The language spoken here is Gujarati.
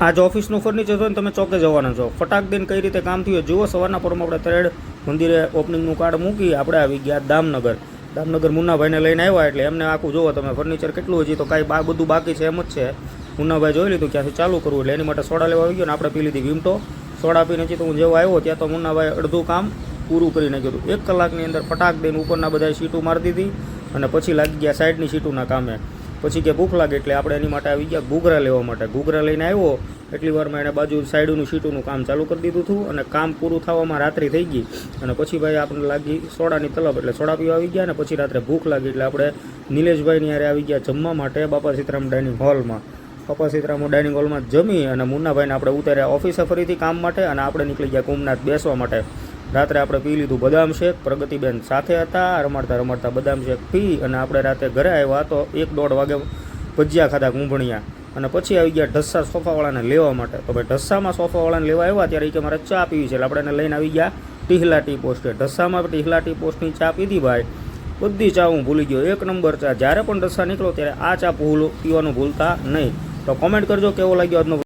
આજ ઓફિસનું ફર્નિચર હોય ને તમે ચોકે જવાના છો, ફટાક દઈને કઈ રીતે કામ થયું જુઓ. સવારના પોરમાં આપણે તરેડ મંદિરે ઓપનિંગનું કાર્ડ મૂકી આપણે આવી ગયા દામનગર મુન્નાભાઈને લઈને આવ્યા. એટલે એમને આખું જુઓ તમે ફર્નિચર કેટલું, હજી તો કાંઈ બધું બાકી છે એમ જ છે. મુન્નાભાઈ જોઈ લીધું ક્યાંથી ચાલુ કરવું, એટલે એની માટે સોડા લેવા આવી ગયો ને આપણે પી લીધી વિમટો. સોડા પીને તો હું જેવો આવ્યો ત્યાં તો મુન્નાભાઈ અડધું કામ પૂરું કરી નાખ્યું હતું. 1 કલાકની અંદર ફટાક દઈને ઉપરના બધા સીટું મારી દીધી અને પછી લાગી ગયા સાઈડની સીટુના કામે. પછી કે ભૂખ લાગે એટલે આપણે એની માટે આવી ગયા ઘૂઘરા લેવા માટે. ઘૂઘરા લઈને આવ્યો એટલી વારમાં એણે બાજુ સાઈડનું સીટુનું કામ ચાલુ કરી દીધું હતું અને કામ પૂરું થવામાં રાત્રિ થઈ ગઈ. અને પછી ભાઈ આપણે લાગી સોડાની તલબ, એટલે સોડા પીવા આવી ગયા. અને પછી રાત્રે ભૂખ લાગી એટલે આપણે નિલેશભાઈની યારે આવી ગયા જમવા માટે બાપા સીતારામ ડાઇનિંગ હોલમાં. બાપા સીતારામ ડાઇનિંગ હોલમાં જમી અને મુન્નાભાઈને આપણે ઉતાર્યા ઓફિસે ફરીથી કામ માટે અને આપણે નીકળી ગયા કુમનાથ બેસવા માટે. રાત્રે આપણે પી લીધું બદામ શેક, પ્રગતિબેન સાથે હતા, રમાડતા બદામ શેક પી અને આપણે રાતે ઘરે આવ્યા તો 1-1:30 વાગે ભજીયા ખાધા કુંભણિયા. અને પછી આવી ગયા ઢસ્સા સોફાવાળાને લેવા માટે. તો ભાઈ ઢસ્સામાં સોફાવાળાને લેવા આવ્યા ત્યારે કે મારે ચા પીવી છે, એટલે આપણે એને લઈને આવી ગયા ટીહલા ટી પોસ્ટે. ઢસ્સામાં ટીહલા ટી પોસ્ટની ચા પીધી ભાઈ, બધી ચા હું ભૂલી ગયો, 1 નંબર ચા. જ્યારે પણ ઢસ્સા નીકળો ત્યારે આ ચા પીવાનું ભૂલતા નહીં. તો કોમેન્ટ કરજો કેવો લાગ્યો આજનો